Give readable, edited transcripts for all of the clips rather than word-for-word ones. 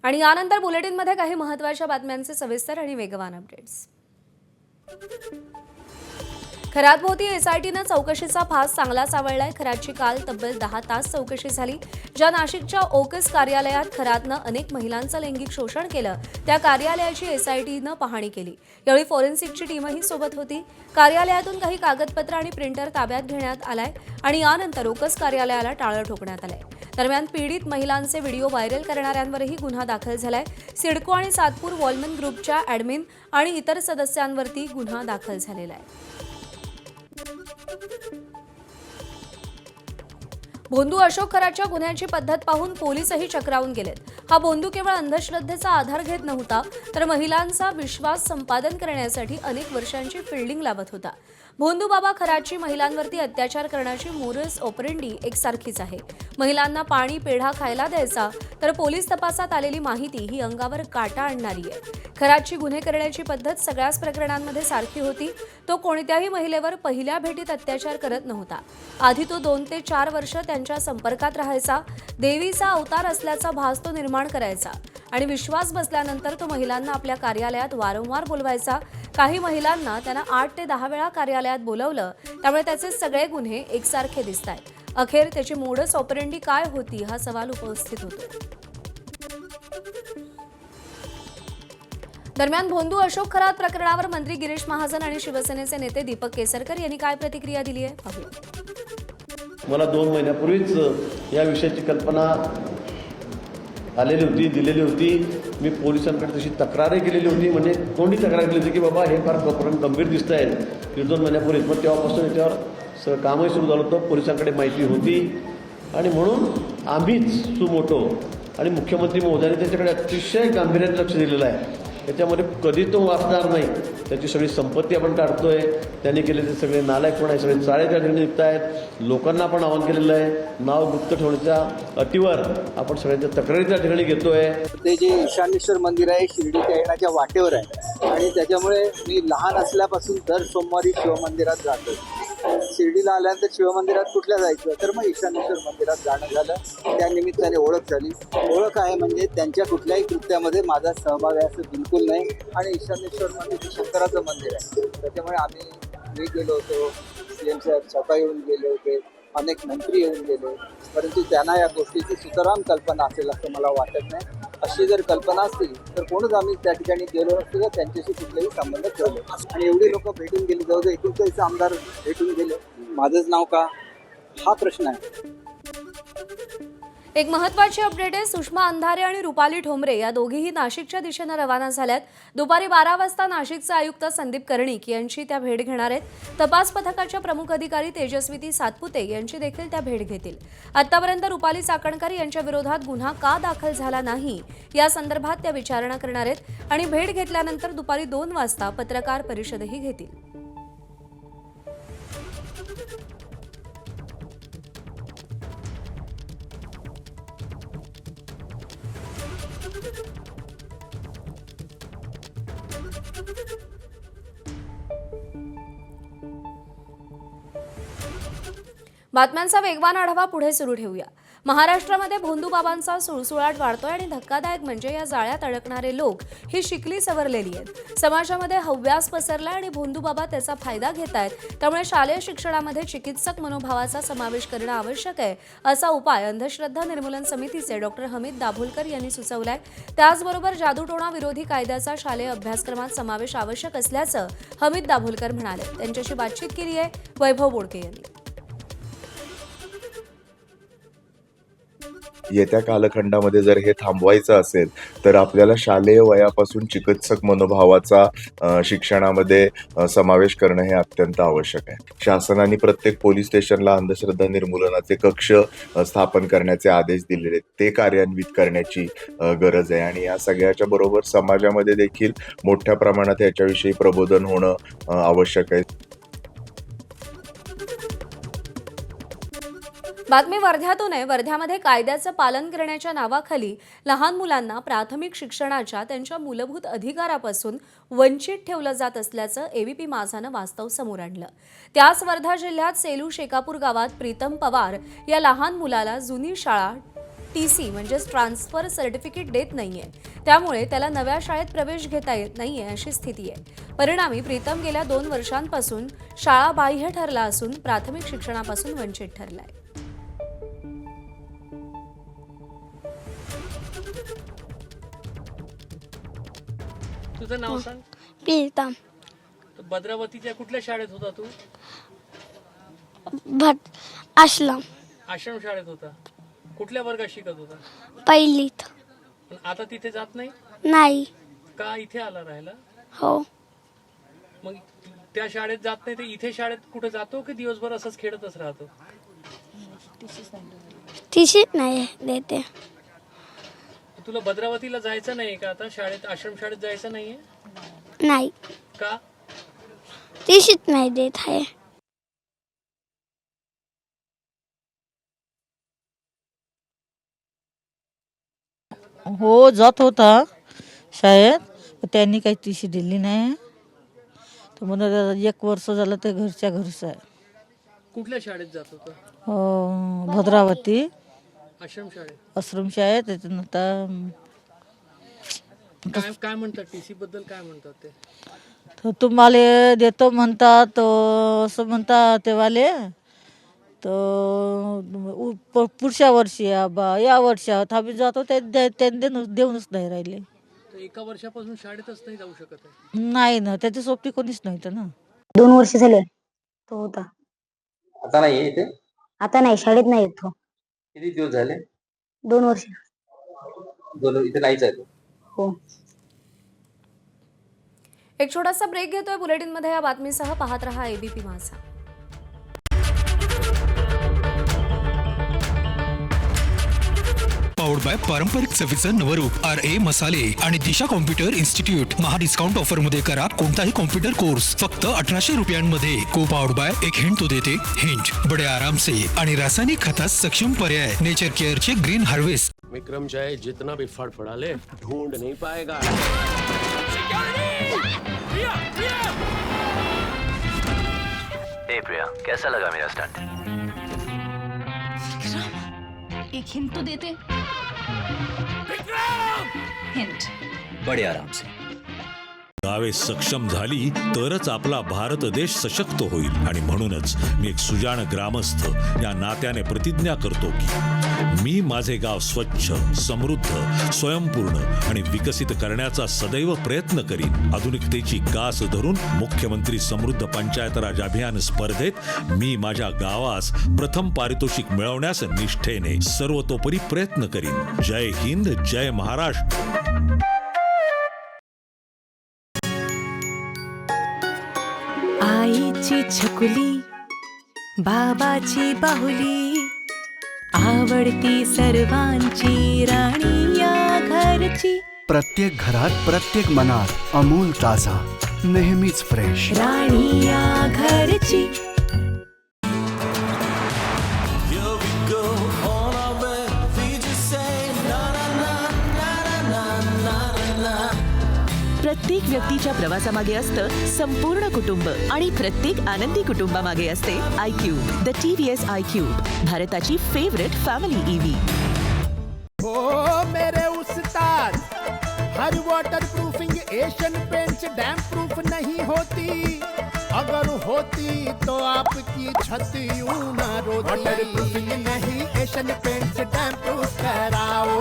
आणि यानंतर बुलेटिनमध्ये काही महत्त्वाच्या बातम्यांचे सविस्तर आणि वेगवान अपडेट्स। खरातभोवती एसआयटीनं चौकशीचा फास चांगला सावळलाय। खरातची काल तब्बल 10 तास चौकशी झाली। ज्या नाशिकच्या ओकस कार्यालयात खरातनं अनेक महिलांचं लैंगिक शोषण केलं त्या कार्यालयाची एसआयटीनं पाहणी केली। यावेळी फॉरेन्सिकची टीमही सोबत होती। कार्यालयातून काही कागदपत्र आणि प्रिंटर ताब्यात घेण्यात आलाय आणि यानंतर ओकस कार्यालयाला टाळं ठोकण्यात आलंय। दरम्यान पीडित महिलांचे व्हिडिओ व्हायरल करणाऱ्यांवरही गुन्हा दाखल झालाय। सिडको आणि सातपूर वॉलमन ग्रुपच्या ॲडमिन आणि इतर सदस्यांवरती गुन्हा दाखल झालेला आहे। भोंदू अशोक खरातच्या गुन्ह्याची पद्धत पाहून पोलीसही चक्रावून गेलेत। हा भोंदू केवळ अंधश्रद्धेचा आधार घेत नव्हता तर महिलांचा विश्वास संपादन करण्यासाठी अनेक वर्षांची फिल्डिंग लावत होता। भोंदू बाबा खरातची महिलांवरती अत्याचार करण्याची मोरस ऑपरेंडी एकसारखीच आहे। महिलांना पाणी पेढा खायला द्यायचा तर पोलीस तपासात आलेली माहिती ही अंगावर काटा आणणारी आहे। खरातची गुन्हे करण्याची पद्धत सगळ्याच प्रकरणांमध्ये सारखी होती। तो कोणत्याही महिलेवर पहिल्या भेटीत अत्याचार करत नव्हता। आधी तो 2 ते 4 वर्ष त्यांच्या संपर्कात राहायचा, देवीचा अवतार असल्याचा भास तो निर्माण करायचा आणि विश्वास बसल्यानंतर तो महिलांना आपल्या कार्यालयात वारंवार बोलवायचा। काही महिलांना त्यानं 8 ते 10 वेळा कार्यालयात बोलवलं, त्यामुळे त्याचे सगळे गुन्हे एकसारखे दिसतायत। अखेर त्याची मोडस ऑपरेंडी काय होती हा सवाल उपस्थित होतो। दरम्यान भोंदू अशोक खरात प्रकरणावर मंत्री गिरीश महाजन आणि शिवसेनेचे नेते दीपक केसरकर यांनी काय प्रतिक्रिया दिली आहे पाहूया। मला 2 महिन्यापूर्वीच या विषयाची कल्पना आलेली होती, दिलेली होती। मी पोलिसांकडे तशी तक्रारही केलेली होती, म्हणजे कोणी तक्रार केली होती की बाबा हे फार प्रकरण गंभीर दिसत आहे। 1-2 महिन्यापूर्वीच मग तेव्हापासून याच्यावर कामही सुरू झालं होतं, पोलिसांकडे माहिती होती आणि म्हणून आम्हीच सुमोटो आणि मुख्यमंत्री महोदयांनी त्याच्याकडे अतिशय गांभीर्याने लक्ष दिलेलं आहे। त्याच्यामध्ये कधी तो वाचणार नाही। त्याची सगळी संपत्ती आपण काढतोय, त्यांनी केलेले सगळे नालायकपणा आहे, सगळे चाळे त्या ठिकाणी निघत आहेत। लोकांना आपण आवाहन केलेलं आहे, नाव गुप्त ठेवण्याच्या अटीवर आपण सगळ्यांच्या तक्रारी त्या ठिकाणी घेतोय। ते जे ईशानेश्वर मंदिर आहे शिर्डीच्या येण्याच्या वाटेवर आहे आणि त्याच्यामुळे मी लहान असल्यापासून दर सोमवारी शिवमंदिरात जातो। शिर्डीला आल्यानंतर शिवमंदिरात कुठल्या जायचं तर मग ईशानेश्वर मंदिरात जाणं झालं। त्या निमित्ताने ओळख झाली। ओळख आहे म्हणजे त्यांच्या कुठल्याही कृत्यामध्ये माझा सहभाग आहे असं बिलकुल नाही आणि ईशानेश्वर मंदिर शंकराचं मंदिर आहे। त्याच्यामुळे मी गेलो होतो, CM साहेब स्वतः येऊन गेले होते, अनेक मंत्री येऊन गेले, परंतु त्यांना या गोष्टीची सुतराम कल्पना असेल असं मला वाटत नाही। अशी जर कल्पना असतील तर कोणच आम्ही त्या ठिकाणी गेलो नसतो किंवा त्यांच्याशी कुठलेही संबंध ठेवले आणि एवढी लोक भेटून गेली, जाऊ दे 39 आमदार भेटून गेले, माझंच नाव का हा प्रश्न आहे। एक महत्त्वाची अपडेट आहे। सुषमा अंधारे आणि रुपाली ठोंबरे या दोघीही नाशिकच्या दिशेने रवाना झाल्यात। दुपारी 12 वाजता नाशिकचे आयुक्त संदीप कर्णिक यांची त्या भेट घेणार आहेत। तपास पथकाच्या प्रमुख अधिकारी तेजस्विती सातपुते यांची देखील त्या भेट घेतील। आतापर्यंत रुपाली चाकणकर यांच्या विरोधात गुन्हा का दाखल झाला नाही या संदर्भात त्या विचारणा करणार आहेत आणि भेट घेतल्यानंतर दुपारी 2 वाजता पत्रकार परिषदही घेतील। बातम्यांचा वेगवान आढावा पुढे सुरू ठेवूया। महाराष्ट्रामध्ये भोंदू बाबांचा सुळसुळाट वाढतोय आणि धक्कादायक म्हणजे या जाळ्यात अडकणारे लोक ही शिकली सवरलेली आहेत। समाजामध्ये हव्यास पसरलाय आणि भोंदू बाबा त्याचा फायदा घेतायत। त्यामुळे शालेय शिक्षणामध्ये चिकित्सक मनोभावाचा समावेश करणं आवश्यक आहे असा उपाय अंधश्रद्धा निर्मूलन समितीचे डॉक्टर हमीद दाभोलकर यांनी सुचवलाय। त्याचबरोबर जादूटोणा विरोधी कायद्याचा शालेय अभ्यासक्रमात समावेश आवश्यक असल्याचं हमीद दाभोलकर म्हणाले। त्यांच्याशी बातचीत केली आहे वैभव बोडके यांनी। येत्या कालखंडामध्ये जर हे थांबवायचं असेल तर आपल्याला शालेय वयापासून चिकित्सक मनोभावाचा शिक्षणामध्ये समावेश करणं हे अत्यंत आवश्यक आहे। शासनाने प्रत्येक पोलीस स्टेशनला अंधश्रद्धा निर्मूलनाचे कक्ष स्थापन करण्याचे आदेश दिलेले आहेत, ते कार्यान्वित करण्याची गरज आहे आणि या सगळ्याच्या बरोबर समाजामध्ये देखील मोठ्या प्रमाणात याच्याविषयी प्रबोधन होणं आवश्यक आहे। बातमी वर्ध्यातून आहे। वर्ध्यामध्ये कायद्याचं पालन करण्याच्या नावाखाली लहान मुलांना प्राथमिक शिक्षणाच्या त्यांच्या मूलभूत अधिकारापासून वंचित ठेवलं जात असल्याचं एबीपी माझानं वास्तव समोर आणलं। त्याच वर्धा जिल्ह्यात सेलू शेकापूर गावात प्रीतम पवार या लहान मुलाला जुनी शाळा TC म्हणजेच ट्रान्सफर सर्टिफिकेट देत नाहीये. त्यामुळे त्याला नव्या शाळेत प्रवेश घेता येत नाहीये अशी स्थिती आहे. परिणामी प्रीतम गेल्या 2 वर्षांपासून शाळा बाह्य ठरला असून प्राथमिक शिक्षणापासून वंचित ठरलाय. तुझं नाव सांग. प्रीतम भद्रावतीच्या कुठल्या शाळेत होता तू? भट आश्रम आश्रम शाळेत होता. कुठल्या वर्गात शिकत होता? पहिलीत पण आता तिथे जात नाही नाही. का? इथे आला राहायला? हो मग त्या शाळेत जात नाही तर इथे शाळेत कुठे जातो की दिवसभर असंच खेळतच राहतो? तिशीच नाही देते. तुला भद्रावतीला जायचं नाही का आता? शाळेत आश्रम शाळेत जायचं नाहीये नाही का? तिशीच नाही देत आहे. हो जात होता शाळेत, पण त्यांनी काही टीसी दिली नाही. तर म्हणून 1 वर्ष झालं ते घरच्या घरच आहे. कुठल्या शाळेत जात होता? भद्रावती आश्रम शाळेत. आश्रम शाळेत. त्याच्यानंतर काय काय म्हणतात TC बद्दल? काय म्हणतात ते? तर तुम्हाला देतो म्हणतात असं म्हणतात तेवाले. तर पुढच्या वर्षी या वर्षात आम्ही जातो त्यांनी देऊनच नाही राहिले. तर 1 वर्षापासून शाळेतच नाही जाऊ शकत आहे? नाही ना, त्याच्या सोबती कोणीच नव्हतं ना. 2 वर्ष झाले तो होता. आता नाही इथे? आता नाही, शाळेत नाही येत तो. किती दिवस झाले? 2 वर्ष. इथे नाहीच आहे तो. हो. एक छोटासा ब्रेक घेतोय. बुलेटिनमध्ये या बातमीसह पाहत रहा ABP माझा. पावर्ड बाय पारंपरिक चवीचं नवरूप RA मसाले आणि दिशा कॉम्प्युटर इन्स्टिट्यूट. महा डिस्काउंट ऑफर मध्ये करा कोणताही कॉम्प्युटर कोर्स फक्त 1800 रुपयांमध्ये. को पावर्ड बाय एक हिंट तो देते. हिंट बडे आराम से आणि रासायनिक खतास सक्षम पर्याय नेचर केअर चे ग्रीन हार्वेस्ट. विक्रम चाहे जितना भी फड़फड़ा ले ढूंढ नहीं पाएगा. प्रिया, कैसा लगा मेरा स्टंट? एक हिंट तो देते. हिंट बड़े आराम से. गावे सक्षम झाली तरच आपला भारत देश सशक्त होईल. आणि म्हणूनच मी एक सुजाण ग्रामस्थ या नात्याने प्रतिज्ञा करतो की मी माझे गाव स्वच्छ, समृद्ध, स्वयंपूर्ण आणि विकसित करण्याचा सदैव प्रयत्न करीन. आधुनिकतेची गास धरून मुख्यमंत्री समृद्ध पंचायत राज अभियान स्पर्धेत मी माझ्या गावास प्रथम पारितोषिक मिळवण्यास निष्ठेने सर्वतोपरी प्रयत्न करीन. जय हिंद, जय महाराष्ट्र. आईची छकुली, बाबाची बाहुली, आवडती सर्वांची राणी या घरची. प्रत्येक घरात, प्रत्येक मनात अमूल ताजा, नेहमीच फ्रेश. राणी या घरची. प्रत्येक व्यक्तीच्या प्रवासामागे असतं संपूर्ण कुटुंब आणि प्रत्येक आनंदी कुटुंबामागे असते iQube, द TVS iQube, भारताची फेवरेट फॅमिली EV. हो मेरे उस्ताद, हर water proofing Asian paints damp proof नहीं होती. अगर होती तो आपकी छत यूं न रोती. वाटर प्रूफिंग नहीं एशियन पेंट्स डैम प्रूफ कराओ.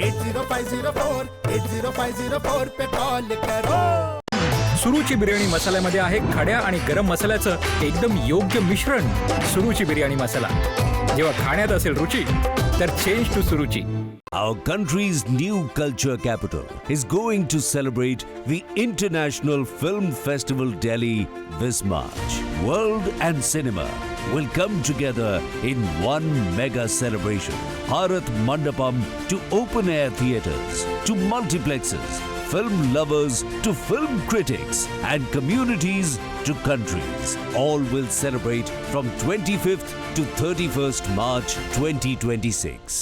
8050480504 पे कॉल करो. सुरुची बिर्याणी मसाल्यामध्ये आहे खड्या आणि गरम मसाल्याचं एकदम योग्य मिश्रण. सुरुची बिर्याणी मसाला, जेव्हा खाण्यात असेल रुची तर change to Suruchi. Our country's new culture capital is going to celebrate the International Film Festival Delhi this March. World and cinema will come together in one mega celebration. Bharat Mandapam to open air theaters, to multiplexes, film lovers to film critics, and communities to countries. All will celebrate from 25th to 31st March 2026.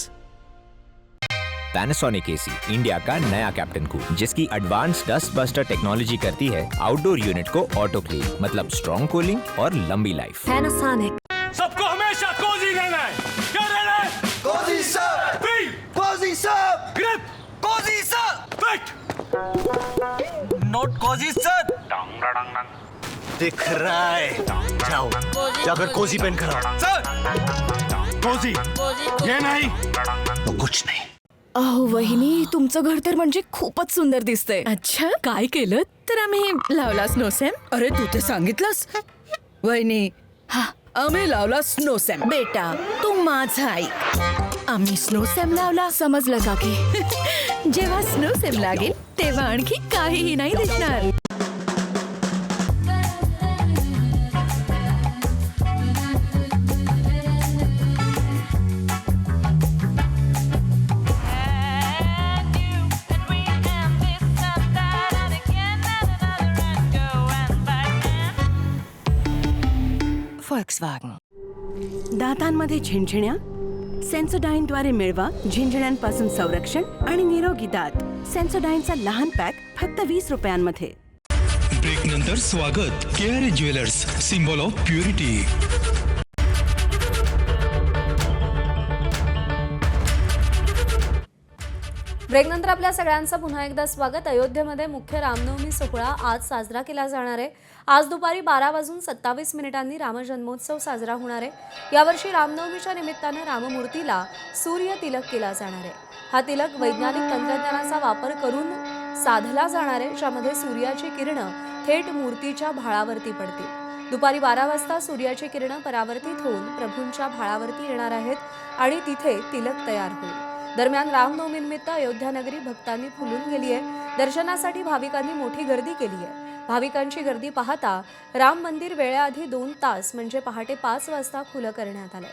Panasonic AC, India का नया captain cool, जिसकी advance dust buster technology करती है outdoor unit को auto clean, मतलब strong cooling और लंबी life. Panasonic. सबको हमेशा कोजी रहना है. क्या रहना है? कोजी सर. नोट कोजी सर दिख रहा है जाओ जाकर कोजी पेन करो सर कोजी ये नहीं तो कुछ नहीं अहो वहिनी तुमचं घर तर म्हणजे खूपच सुंदर दिसतंय. अच्छा काय केलं तर आम्ही लावला स्नोसॅम. अरे तू ते सांगितलंस वहिनी. हा आम्ही लावला स्नोसॅम. बेटा तू माझा ऐक. आम्ही स्नोसॅम लावला समजलं का की जेव्हा स्नोसॅम लागेल तेव्हा आणखी काहीही नाही दिसणार. Volkswagen. दातांमध्ये झिंझिण्या सेन्सोडाईनद्वारे मिळवा झिंझिण्यांपासून संरक्षण आणि निरोगी दात. सेन्सोडाईनचा लहान पॅक फक्त 20 रुपयांमध्ये. ब्रेक नंतर स्वागत KRA jewellers, symbol of purity. ब्रेकनंतर आपल्या सगळ्यांचं पुन्हा एकदा स्वागत. अयोध्येमध्ये मुख्य रामनवमी सोहळा आज साजरा केला जाणार आहे. आज दुपारी 12:27 रामजन्मोत्सव साजरा होणार आहे. यावर्षी रामनवमीच्या निमित्तानं राममूर्तीला सूर्य तिलक केला जाणार आहे. हा तिलक वैज्ञानिक तंत्रज्ञानाचा वापर करून साधला जाणार आहे, ज्यामध्ये सूर्याची किरणं थेट मूर्तीच्या भाळावरती पडतील. दुपारी 12 वाजता सूर्याची किरणं परावर्तित होऊन प्रभूंच्या भाळावरती येणार आहेत आणि तिथे तिलक तयार होईल. दरम्यान रामनवमीनिमित्त अयोध्या नगरी भक्तांनी फुलून गेली आहे. दर्शनासाठी भाविकांनी मोठी गर्दी केली आहे. भाविकांची गर्दी पाहता राम मंदिर वेळेआधी 2 तास म्हणजे पहाटे 5 वाजता खुलं करण्यात आलंय.